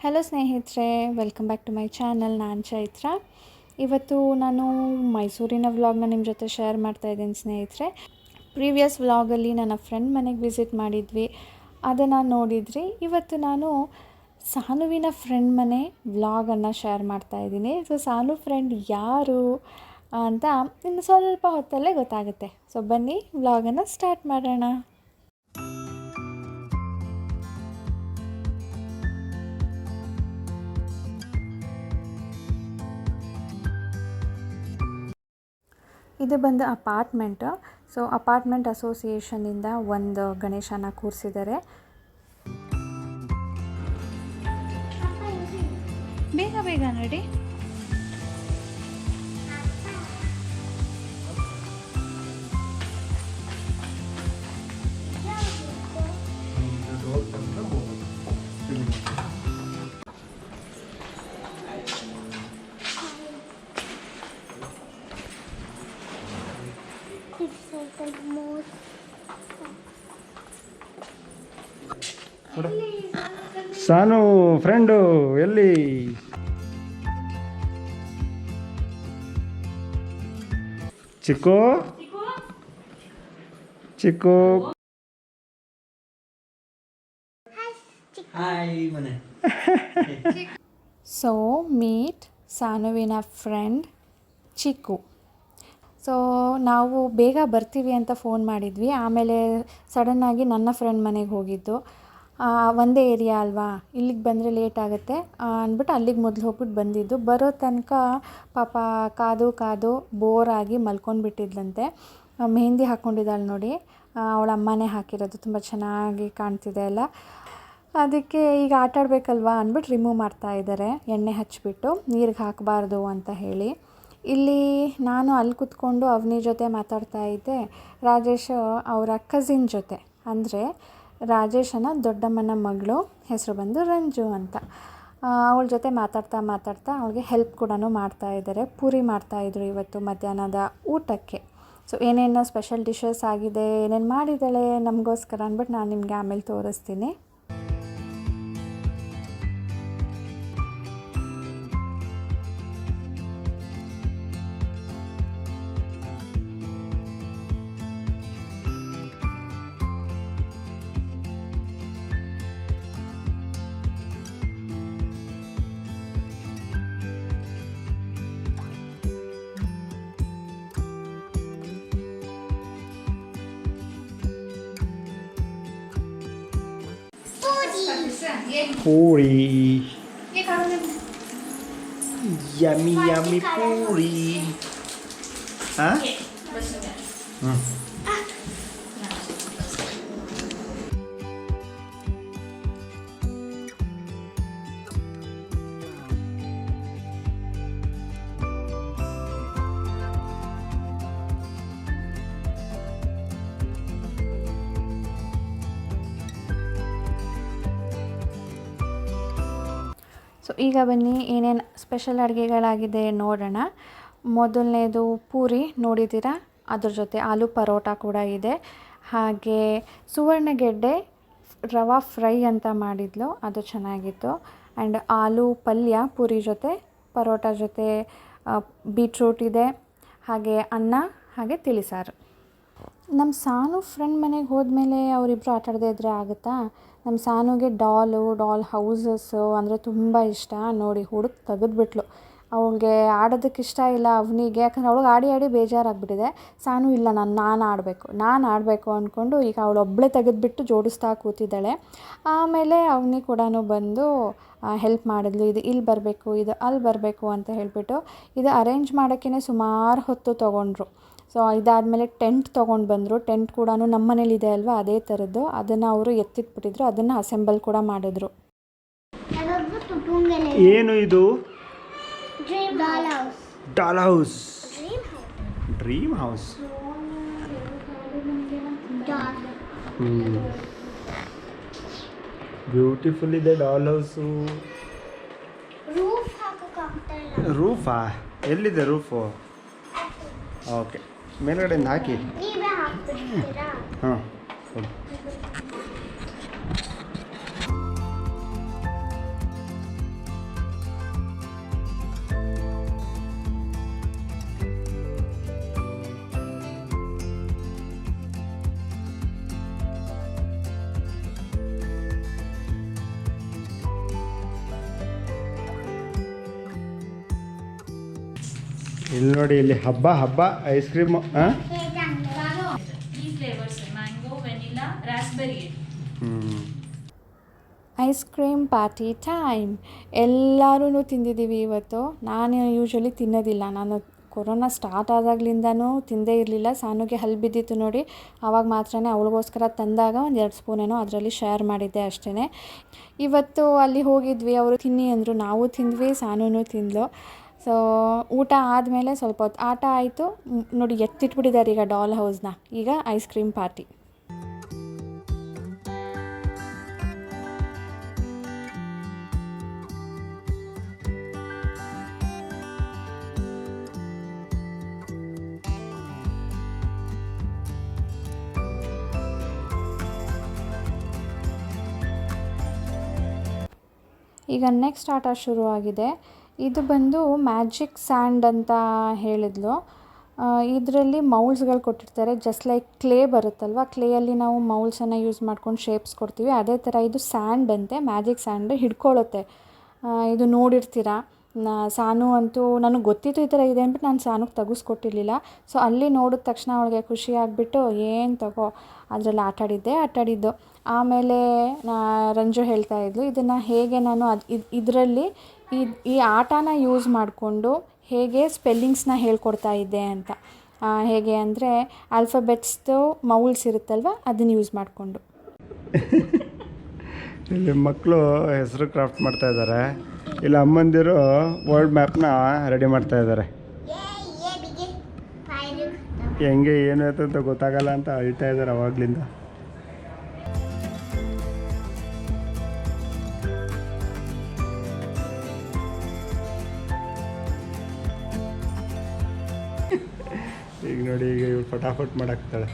Hello ಸ್ನೇಹಿತರೆ, welcome back to my channel. ನಾನು ಚೈತ್ರ. ಇವತ್ತು ನಾನು ಮೈಸೂರಿನ ವ್ಲಾಗ್ನ ನಿಮ್ಮ ಜೊತೆ ಶೇರ್ ಮಾಡ್ತಾಯಿದ್ದೀನಿ ಸ್ನೇಹಿತರೆ. ಪ್ರೀವಿಯಸ್ ವ್ಲಾಗಲ್ಲಿ ನನ್ನ ಫ್ರೆಂಡ್ ಮನೆಗೆ ವಿಸಿಟ್ ಮಾಡಿದ್ವಿ, ಅದನ್ನು ನೋಡಿದ್ರಿ. ಇವತ್ತು ನಾನು ಸಾನುವಿನ ಫ್ರೆಂಡ್ ಮನೆ ವ್ಲಾಗನ್ನು ಶೇರ್ ಮಾಡ್ತಾಯಿದ್ದೀನಿ. ಸೊ ಸಾನು ಫ್ರೆಂಡ್ ಯಾರು ಅಂತ ಇನ್ನು ಸ್ವಲ್ಪ ಹೊತ್ತಲ್ಲೇ ಗೊತ್ತಾಗುತ್ತೆ. ಸೊ ಬನ್ನಿ ವ್ಲಾಗನ್ನು ಸ್ಟಾರ್ಟ್ ಮಾಡೋಣ. ಇದು ಬಂದು ಅಪಾರ್ಟ್ಮೆಂಟು. ಸೊ ಅಪಾರ್ಟ್ಮೆಂಟ್ ಅಸೋಸಿಯೇಷನಿಂದ ಒಂದು ಗಣೇಶನ ಕೂರಿಸಿದ್ದಾರೆ. ಬೇಗ ಬೇಗ ನೋಡಿ. ಸಾನು ಫ್ರೆಂಡು ಎಲ್ಲಿ? ಚಿಕ್ಕು ಚಿಕ್ಕು ಸೊ ಮೀಟ್ ಸಾನುವಿನ ಫ್ರೆಂಡ್ ಚಿಕ್ಕು. ಸೊ ನಾವು ಬೇಗ ಬರ್ತೀವಿ ಅಂತ ಫೋನ್ ಮಾಡಿದ್ವಿ. ಆಮೇಲೆ ಸಡನ್ನಾಗಿ ನನ್ನ ಫ್ರೆಂಡ್ ಮನೆಗೆ ಹೋಗಿದ್ದು. ಒಂದೇ ಏರಿಯಾ ಅಲ್ವಾ, ಇಲ್ಲಿಗೆ ಬಂದರೆ ಲೇಟ್ ಆಗುತ್ತೆ ಅಂದ್ಬಿಟ್ಟು ಅಲ್ಲಿಗೆ ಮೊದಲು ಹೋಗ್ಬಿಟ್ಟು ಬಂದಿದ್ದು. ಬರೋ ತನಕ ಪಾಪ ಕಾದು ಬೋರಾಗಿ ಮಲ್ಕೊಂಡ್ಬಿಟ್ಟಿದ್ಲಂತೆ. ಮೆಹಂದಿ ಹಾಕ್ಕೊಂಡಿದ್ದಾಳೆ ನೋಡಿ, ಅವಳ ಅಮ್ಮನೇ ಹಾಕಿರೋದು. ತುಂಬ ಚೆನ್ನಾಗಿ ಕಾಣ್ತಿದೆ ಅಲ್ಲ. ಅದಕ್ಕೆ ಈಗ ಆಟಾಡಬೇಕಲ್ವಾ ಅಂದ್ಬಿಟ್ಟು ರಿಮೂವ್ ಮಾಡ್ತಾ ಇದ್ದಾರೆ, ಎಣ್ಣೆ ಹಚ್ಚಿಬಿಟ್ಟು. ನೀರಿಗೆ ಹಾಕಬಾರ್ದು ಅಂತ ಹೇಳಿ. ಇಲ್ಲಿ ನಾನು ಅಲ್ಲಿ ಕೂತ್ಕೊಂಡು ಅವನಿ ಜೊತೆ ಮಾತಾಡ್ತಾ ಇದ್ದೆ. ರಾಜೇಶ್ ಅವರ ಕಸಿನ್ ಜೊತೆ, ಅಂದರೆ ರಾಜೇಶನ ದೊಡ್ಡಮ್ಮನ ಮಗಳು, ಹೆಸರು ಬಂದು ರಂಜು ಅಂತ. ಅವಳ ಜೊತೆ ಮಾತಾಡ್ತಾ ಅವಳಿಗೆ ಹೆಲ್ಪ್ ಕೂಡ ಮಾಡ್ತಾಯಿದ್ದಾರೆ. ಪೂರಿ ಮಾಡ್ತಾಯಿದ್ರು ಇವತ್ತು ಮಧ್ಯಾಹ್ನದ ಊಟಕ್ಕೆ. ಸೊ ಏನೇನು ಸ್ಪೆಷಲ್ ಡಿಶಸ್ ಆಗಿದೆ, ಏನೇನು ಮಾಡಿದ್ದಾಳೆ ನಮಗೋಸ್ಕರ ಅಂದ್ಬಿಟ್ಟು ನಾನು ನಿಮಗೆ ಆಮೇಲೆ ತೋರಿಸ್ತೀನಿ. Puri, yummy yummy puri. ಹಾಂ ಸೊ ಈಗ ಬನ್ನಿ ಏನೇನು ಸ್ಪೆಷಲ್ ಅಡುಗೆಗಳಾಗಿದೆ ನೋಡೋಣ. ಮೊದಲನೇದು ಪೂರಿ ನೋಡಿದ್ದೀರಾ, ಅದ್ರ ಜೊತೆ ಆಲೂ ಪರೋಟ ಕೂಡ ಇದೆ. ಹಾಗೆ ಸುವರ್ಣಗೆಡ್ಡೆ ರವಾ ಫ್ರೈ ಅಂತ ಮಾಡಿದ್ಲು, ಅದು ಚೆನ್ನಾಗಿತ್ತು. ಆ್ಯಂಡ್ ಆಲೂ ಪಲ್ಯ ಪೂರಿ ಜೊತೆ, ಪರೋಟ ಜೊತೆ ಬೀಟ್ರೂಟ್ ಇದೆ. ಹಾಗೆ ಅನ್ನ, ಹಾಗೆ ತಿಳಿಸಾರು. ನಮ್ಮ ಸಾನು ಫ್ರೆಂಡ್ ಮನೆಗೆ ಹೋದ್ಮೇಲೆ ಅವರಿಬ್ಬರು ಆಟಾಡದೇ ಇದ್ದರೆ ಆಗುತ್ತಾ? ನಮ್ಮ ಸಾನುಗೆ ಡಾಲ್ ಹೌಸಸ್ಸು ಅಂದರೆ ತುಂಬ ಇಷ್ಟ. ನೋಡಿ ಹುಡುಕಿ ತೆಗೆದುಬಿಟ್ಲು. ಅವಳಿಗೆ ಆಡೋದಕ್ಕೆ ಇಷ್ಟ ಇಲ್ಲ ಅವನಿಗೆ, ಯಾಕಂದರೆ ಅವಳಿಗೆ ಆಡಿ ಬೇಜಾರಾಗ್ಬಿಟ್ಟಿದೆ. ಸಾನು ಇಲ್ಲ, ನಾನು ಆಡಬೇಕು ಅಂದ್ಕೊಂಡು ಈಗ ಅವಳೊಬ್ಬಳೇ ತೆಗೆದುಬಿಟ್ಟು ಜೋಡಿಸ್ತಾ ಕೂತಿದ್ದಾಳೆ. ಆಮೇಲೆ ಅವನಿ ಕೂಡ ಬಂದು ಹೆಲ್ಪ್ ಮಾಡಿದ್ಲು. ಇದು ಇಲ್ಲಿ ಬರಬೇಕು, ಇದು ಅಲ್ಲಿ ಬರಬೇಕು ಅಂತ ಹೇಳಿಬಿಟ್ಟು. ಇದು ಅರೇಂಜ್ ಮಾಡೋಕ್ಕೇ ಸುಮಾರು ಹೊತ್ತು ತೊಗೊಂಡ್ರು. ಸೊ ಇದಾದಮೇಲೆ ಟೆಂಟ್ ತೊಗೊಂಡು ಬಂದರು. ಟೆಂಟ್ ಕೂಡ ನಮ್ಮ ಮನೇಲಿದೆ ಅಲ್ವಾ, ಅದೇ ಥರದ್ದು. ಅದನ್ನು ಅವರು ಎತ್ತಿಟ್ಬಿಟ್ಟಿದ್ರು, ಅದನ್ನು ಅಸೆಂಬಲ್ ಕೂಡ ಮಾಡಿದ್ರು. ಏನು ಇದು? Doll house, dream house. Beautiful ಇದೆ ಡಾಲ್ ಹೌಸು. ರೂಫಾ? ಎಲ್ಲಿದೆ ರೂಫು? ಓಕೆ, ಮೇಲ್ಗಡೆಯಿಂದ ಹಾಕಿ. ಹಾಂ, ಇಲ್ಲಿ ನೋಡಿ, ಇಲ್ಲಿ ಹಬ್ಬ ಐಸ್ ಕ್ರೀಮ್. ಈ flavours mango, vanilla, raspberry. Ice cream party time. ಎಲ್ಲರೂ ತಿಂದಿದ್ದೀವಿ ಇವತ್ತು. ನಾನು ಯೂಶ್ವಲಿ ತಿನ್ನೋದಿಲ್ಲ. ನಾನು ಕೊರೋನಾ ಸ್ಟಾರ್ಟ್ ಆದಾಗ್ಲಿಂದನೂ ತಿಂದೇ ಇರಲಿಲ್ಲ. ಸಾನುಗೆ ಹಲ್ಲು ಬಿದ್ದಿತ್ತು ನೋಡಿ, ಆವಾಗ ಮಾತ್ರ ಅವಳಿಗೋಸ್ಕರ ತಂದಾಗ ಒಂದು 2 ಸ್ಪೂನೇನೋ ಅದರಲ್ಲಿ ಶೇರ್ ಮಾಡಿದ್ದೆ ಅಷ್ಟೇ. ಇವತ್ತು ಅಲ್ಲಿ ಹೋಗಿದ್ವಿ, ಅವರು ತಿನ್ನಿ ಅಂದರು, ನಾವು ತಿಂದ್ವಿ, ಸಾನೂ ತಿಂದಳು. ಸೊ ಊಟ ಆದಮೇಲೆ ಸ್ವಲ್ಪ ಹೊತ್ತು ಆಟ ಆಯಿತು ನೋಡಿ, ಎತ್ತಿಟ್ಬಿಟ್ಟಿದ್ದಾರೆ ಈಗ ಡಾಲ್ ಹೌಸ್ನ. ಈಗ ಐಸ್ ಕ್ರೀಮ್ ಪಾರ್ಟಿ. ಈಗ ನೆಕ್ಸ್ಟ್ ಆಟ ಶುರುವಾಗಿದೆ. ಇದು ಬಂದು ಮ್ಯಾಜಿಕ್ ಸ್ಯಾಂಡ್ ಅಂತ ಹೇಳಿದ್ಲು. ಇದರಲ್ಲಿ ಮೌಲ್ಸ್ಗಳು ಕೊಟ್ಟಿರ್ತಾರೆ, ಜಸ್ಟ್ ಲೈಕ್ ಕ್ಲೇ ಬರುತ್ತಲ್ವ, ಕ್ಲೇಯಲ್ಲಿ ನಾವು ಮೌಲ್ಸನ್ನು ಯೂಸ್ ಮಾಡ್ಕೊಂಡು ಶೇಪ್ಸ್ ಕೊಡ್ತೀವಿ. ಅದೇ ಥರ ಇದು ಸ್ಯಾಂಡ್ ಅಂತೆ, ಮ್ಯಾಜಿಕ್ ಸ್ಯಾಂಡ್ ಹಿಡ್ಕೊಳ್ಳುತ್ತೆ. ಇದು ನೋಡಿರ್ತೀರ. ಸಾನು ಅಂತೂ ನನಗೆ ಗೊತ್ತಿತ್ತು ಈ ಥರ ಇದೆ ಅಂದ್ಬಿಟ್ಟು ನಾನು ಸಾನುಗೆ ತೆಗೆಸ್ಕೊಟ್ಟಿರ್ಲಿಲ್ಲ. ಸೊ ಅಲ್ಲಿ ನೋಡಿದ ತಕ್ಷಣ ಅವಳಿಗೆ ಖುಷಿ ಆಗಿಬಿಟ್ಟು ಏನು ತಗೋ ಅದರಲ್ಲಿ ಆಟಾಡಿದ್ದು. ಆಮೇಲೆ ರಂಜು ಹೇಳ್ತಾ ಇದ್ಲು, ಇದನ್ನು ಹೇಗೆ ನಾನು ಇದರಲ್ಲಿ ಈ ಆಟನ ಯೂಸ್ ಮಾಡಿಕೊಂಡು ಹೇಗೆ ಸ್ಪೆಲ್ಲಿಂಗ್ಸ್ನ ಹೇಳ್ಕೊಡ್ತಾ ಇದ್ದೆ ಅಂತ. ಹೇಗೆ ಅಂದರೆ ಆಲ್ಫಬೆಟ್ಸ್ದು ಮೌಲ್ಸ್ ಇರುತ್ತಲ್ವ, ಅದನ್ನು ಯೂಸ್ ಮಾಡಿಕೊಂಡು. ಇಲ್ಲಿ ಮಕ್ಕಳು ಹೆಸರು ಕ್ರಾಫ್ಟ್ ಮಾಡ್ತಾ ಇದ್ದಾರೆ. ಇಲ್ಲಿ ಅಮ್ಮಂದಿರು ವರ್ಲ್ಡ್ ಮ್ಯಾಪ್ನ ರೆಡಿ ಮಾಡ್ತಾ ಇದ್ದಾರೆ. ಹೆಂಗೆ ಏನು ಅಂತ ಗೊತ್ತಾಗಲ್ಲ ಅಂತ ಅಳ್ತಾ ಇದ್ದಾರೆ ಅವಾಗಲಿಂದ. ಈಗ ನೋಡಿ, ಈಗ ಇವ್ರು ಫಟಾಫಟ್ ಮಾಡಾಕ್ತಾಳೆ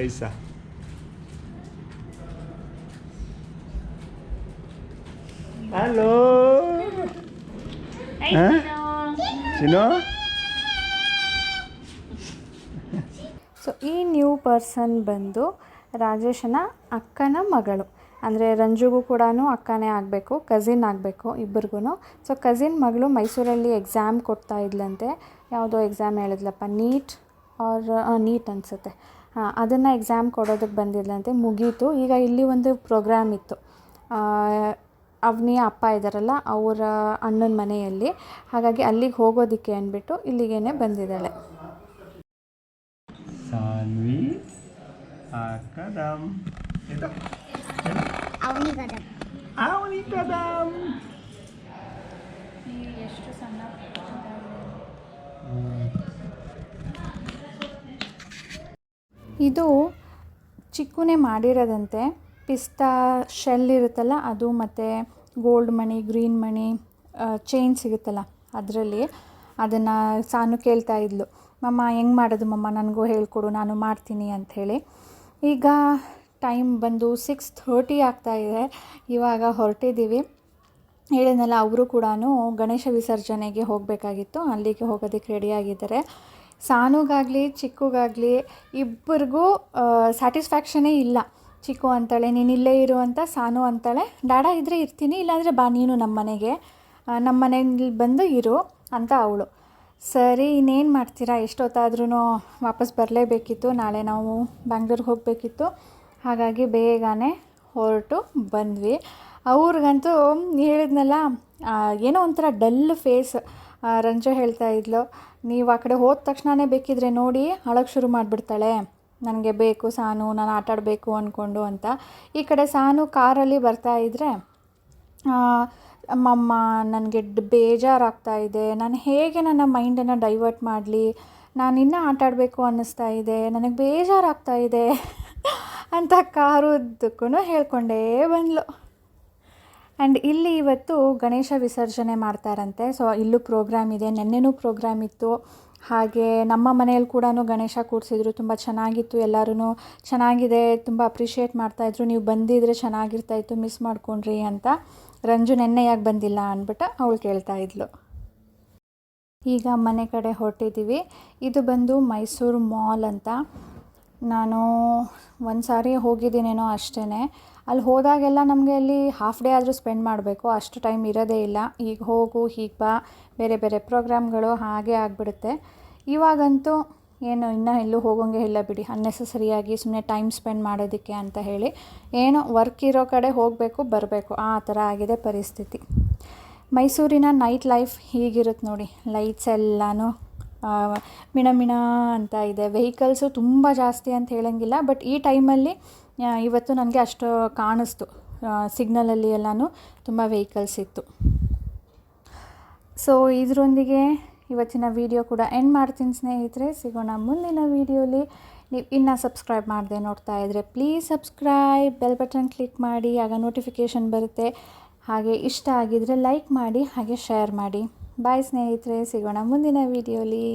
ಐಸಾ. ಹಲೋ ಚಿನ್ನು. ಸೊ ಈ ನ್ಯೂ ಪರ್ಸನ್ ಬಂದು ರಾಜೇಶನ ಅಕ್ಕನ ಮಗಳು. ಅಂದರೆ ರಂಜುಗೂ ಕೂಡ ಅಕ್ಕನೇ ಆಗಬೇಕು, ಕಸಿನ್ ಆಗಬೇಕು ಇಬ್ಬರಿಗೂ. ಸೊ ಕಸಿನ್ ಮಗಳು ಮೈಸೂರಲ್ಲಿ ಎಕ್ಸಾಮ್ ಕೊಡ್ತಾ ಇದ್ಲಂತೆ. ಯಾವುದೋ ಎಕ್ಸಾಮ್ ಹೇಳಿದ್ಲಪ್ಪ, ನೀಟ್ ಅನಿಸುತ್ತೆ. ಅದನ್ನು ಎಕ್ಸಾಮ್ ಕೊಡೋದಕ್ಕೆ ಬಂದಿದ್ಲಂತೆ, ಮುಗೀತು. ಈಗ ಇಲ್ಲಿ ಒಂದು ಪ್ರೋಗ್ರಾಮ್ ಇತ್ತು, ಅವನಿಯ ಅಪ್ಪ ಇದ್ದಾರಲ್ಲ ಅವರ ಅಣ್ಣನ ಮನೆಯಲ್ಲಿ. ಹಾಗಾಗಿ ಅಲ್ಲಿಗೆ ಹೋಗೋದಕ್ಕೆ ಅಂದ್ಬಿಟ್ಟು ಇಲ್ಲಿಗೇನೆ ಬಂದಿದ್ದಾಳೆ. ಸಾನ್ವಿ ಕದಂ ಅವನಿ ಕದಂ. ಎಷ್ಟು ಸಣ್ಣ ಇದು ಚಿಕ್ಕುನೇ ಮಾಡಿರೋದಂತೆ. ಪಿಸ್ತಾ ಶೆಲ್ ಇರುತ್ತಲ್ಲ ಅದು, ಮತ್ತು ಗೋಲ್ಡ್ ಮಣಿ, ಗ್ರೀನ್ ಮಣಿ ಚೈನ್ ಸಿಗುತ್ತಲ್ಲ ಅದರಲ್ಲಿ. ಅದನ್ನು ಸಾನು ಕೇಳ್ತಾ ಇದ್ಲು, ಮಮ್ಮ ಹೆಂಗೆ ಮಾಡೋದು ಮಮ್ಮ, ನನಗೂ ಹೇಳ್ಕೊಡು, ನಾನು ಮಾಡ್ತೀನಿ ಅಂಥೇಳಿ. ಈಗ ಟೈಮ್ ಬಂದು 6:30 ಆಗ್ತಾಯಿದೆ. ಇವಾಗ ಹೊರಟಿದ್ದೀವಿ. ಹೇಳಿದ್ನಲ್ಲ, ಅವರು ಕೂಡ ಗಣೇಶ ವಿಸರ್ಜನೆಗೆ ಹೋಗಬೇಕಾಗಿತ್ತು, ಅಲ್ಲಿಗೆ ಹೋಗೋದಕ್ಕೆ ರೆಡಿಯಾಗಿದ್ದಾರೆ. ಸಾನುಗಾಗಲಿ ಚಿಕ್ಕುಗಾಗಲಿ ಇಬ್ಬರಿಗೂ ಸ್ಯಾಟಿಸ್ಫ್ಯಾಕ್ಷನೇ ಇಲ್ಲ. ಚಿಕ್ಕು ಅಂತಾಳೆ ನೀನು ಇಲ್ಲೇ ಇರು ಅಂತ, ಸಾನು ಅಂತಾಳೆ ಡಾಡಾ ಇದ್ದರೆ ಇರ್ತೀನಿ, ಇಲ್ಲಾಂದರೆ ಬಾ ನೀನು ನಮ್ಮ ಮನೆಗೆ, ನಮ್ಮ ಮನೇಲಿ ಬಂದು ಇರು ಅಂತ ಅವಳು. ಸರಿ ಇನ್ನೇನು ಮಾಡ್ತೀರಾ, ಎಷ್ಟೊತ್ತಾದ್ರೂ ವಾಪಸ್ ಬರಲೇಬೇಕಿತ್ತು, ನಾಳೆ ನಾವು ಬ್ಯಾಂಗ್ಳೂರಿಗೆ ಹೋಗಬೇಕಿತ್ತು. ಹಾಗಾಗಿ ಬೇಗನೆ ಹೊರಟು ಬಂದ್ವಿ. ಅವ್ರಿಗಂತೂ ಹೇಳಿದ್ನಲ್ಲ, ಏನೋ ಒಂಥರ ಡಲ್ ಫೇಸ್. ರಂಜು ಹೇಳ್ತಾ ಇದ್ಲು, ನೀವು ಆ ಕಡೆ ಹೋದ ತಕ್ಷಣವೇ ಬೇಕಿದ್ರೆ ನೋಡಿ ಅಳಕ್ಕೆ ಶುರು ಮಾಡಿಬಿಡ್ತಾಳೆ, ನನಗೆ ಬೇಕು ಸಾನು, ನಾನು ಆಟಾಡಬೇಕು ಅಂದ್ಕೊಂಡು ಅಂತ. ಈ ಕಡೆ ಸಾನು ಕಾರಲ್ಲಿ ಬರ್ತಾಯಿದ್ರೆ, ಮಮ್ಮ ನನಗೆ ಬೇಜಾರಾಗ್ತಾಯಿದೆ, ನಾನು ಹೇಗೆ ನನ್ನ ಮೈಂಡನ್ನು ಡೈವರ್ಟ್ ಮಾಡಲಿ, ನಾನು ಇನ್ನೂ ಆಟಾಡಬೇಕು ಅನ್ನಿಸ್ತಾ ಇದೆ, ನನಗೆ ಬೇಜಾರಾಗ್ತಾಯಿದೆ ಅಂತ ಕಾರುದ್ದಕ್ಕೂ ಹೇಳ್ಕೊಂಡೇ ಬಂದ್ಲು. ಆ್ಯಂಡ್ ಇಲ್ಲಿ ಇವತ್ತು ಗಣೇಶ ವಿಸರ್ಜನೆ ಮಾಡ್ತಾರಂತೆ. ಸೊ ಇಲ್ಲೂ ಪ್ರೋಗ್ರಾಮ್ ಇದೆ, ನೆನ್ನೆನೂ ಪ್ರೋಗ್ರಾಮ್ ಇತ್ತು. ಹಾಗೆ ನಮ್ಮ ಮನೆಯಲ್ಲಿ ಕೂಡ ಗಣೇಶ ಕೂರಿಸಿದ್ರು, ತುಂಬ ಚೆನ್ನಾಗಿತ್ತು. ಎಲ್ಲರೂ ಚೆನ್ನಾಗಿದೆ, ತುಂಬ ಅಪ್ರಿಷಿಯೇಟ್ ಮಾಡ್ತಾಯಿದ್ರು, ನೀವು ಬಂದಿದ್ರೆ ಚೆನ್ನಾಗಿರ್ತಾಯಿತ್ತು, ಮಿಸ್ ಮಾಡ್ಕೊಂಡ್ರಿ ಅಂತ. ರಂಜು ನೆನ್ನೆ ಯಾಕೆ ಬಂದಿಲ್ಲ ಅಂದ್ಬಿಟ್ಟು ಅವಳು ಕೇಳ್ತಾಯಿದ್ಲು. ಈಗ ಮನೆ ಕಡೆ ಹೊರಟಿದ್ದೀವಿ. ಇದು ಬಂದು ಮೈಸೂರು ಮಾಲ್ ಅಂತ. ನಾನು ಒಂದು ಸಾರಿ ಹೋಗಿದ್ದೀನೇನೋ ಅಷ್ಟೇ. ಅಲ್ಲಿ ಹೋದಾಗೆಲ್ಲ ನಮಗೆ ಅಲ್ಲಿ ಹಾಫ್ ಡೇ ಆದರೂ ಸ್ಪೆಂಡ್ ಮಾಡಬೇಕು, ಅಷ್ಟು ಟೈಮ್ ಇರೋದೇ ಇಲ್ಲ. ಈಗ ಹೋಗು ಹೀಗೆ ಬಾ, ಬೇರೆ ಬೇರೆ ಪ್ರೋಗ್ರಾಮ್ಗಳು ಹಾಗೆ ಆಗಿಬಿಡುತ್ತೆ. ಇವಾಗಂತೂ ಏನು ಇನ್ನೂ ಎಲ್ಲೂ ಹೋಗೋಂಗೆ ಇಲ್ಲ ಬಿಡಿ, ಅನ್ನೆಸೆಸರಿಯಾಗಿ ಸುಮ್ಮನೆ ಟೈಮ್ ಸ್ಪೆಂಡ್ ಮಾಡೋದಕ್ಕೆ ಅಂತ ಹೇಳಿ ಏನೋ ವರ್ಕ್ ಇರೋ ಕಡೆ ಹೋಗಬೇಕು ಬರಬೇಕು, ಆ ಥರ ಆಗಿದೆ ಪರಿಸ್ಥಿತಿ. ಮೈಸೂರಿನ ನೈಟ್ ಲೈಫ್ ಹೀಗಿರುತ್ತೆ ನೋಡಿ. ಲೈಟ್ಸ್ ಎಲ್ಲನೂ ಮಿಣ ಮಿಣ ಅಂತ ಇದೆ. ವೆಹಿಕಲ್ಸು ತುಂಬ ಜಾಸ್ತಿ ಅಂತ ಹೇಳೋಂಗಿಲ್ಲ, ಬಟ್ ಈ ಟೈಮಲ್ಲಿ ಇವತ್ತು ನನಗೆ ಅಷ್ಟು ಕಾಣಿಸ್ತು. ಸಿಗ್ನಲಲ್ಲಿ ಎಲ್ಲನೂ ತುಂಬ ವೆಹಿಕಲ್ಸ್ ಇತ್ತು. ಸೊ ಇದರೊಂದಿಗೆ ಇವತ್ತಿನ ವಿಡಿಯೋ ಕೂಡ ಎಂಡ್ ಮಾಡ್ತೀನಿ ಸ್ನೇಹಿತರೆ. ಸಿಗೋಣ ಮುಂದಿನ ವೀಡಿಯೋಲಿ. ನೀವು ಇನ್ನೂ ಸಬ್ಸ್ಕ್ರೈಬ್ ಮಾಡದೆ ನೋಡ್ತಾ ಇದ್ದರೆ please subscribe, bell button click ಮಾಡಿ, ಆಗ ನೋಟಿಫಿಕೇಷನ್ ಬರುತ್ತೆ. ಹಾಗೆ ಇಷ್ಟ ಆಗಿದರೆ ಲೈಕ್ ಮಾಡಿ, ಹಾಗೆ ಶೇರ್ ಮಾಡಿ. ಬಾಯ್ ಸ್ನೇಹಿತರೆ, ಸಿಗೋಣ ಮುಂದಿನ ವೀಡಿಯೋಲಿ.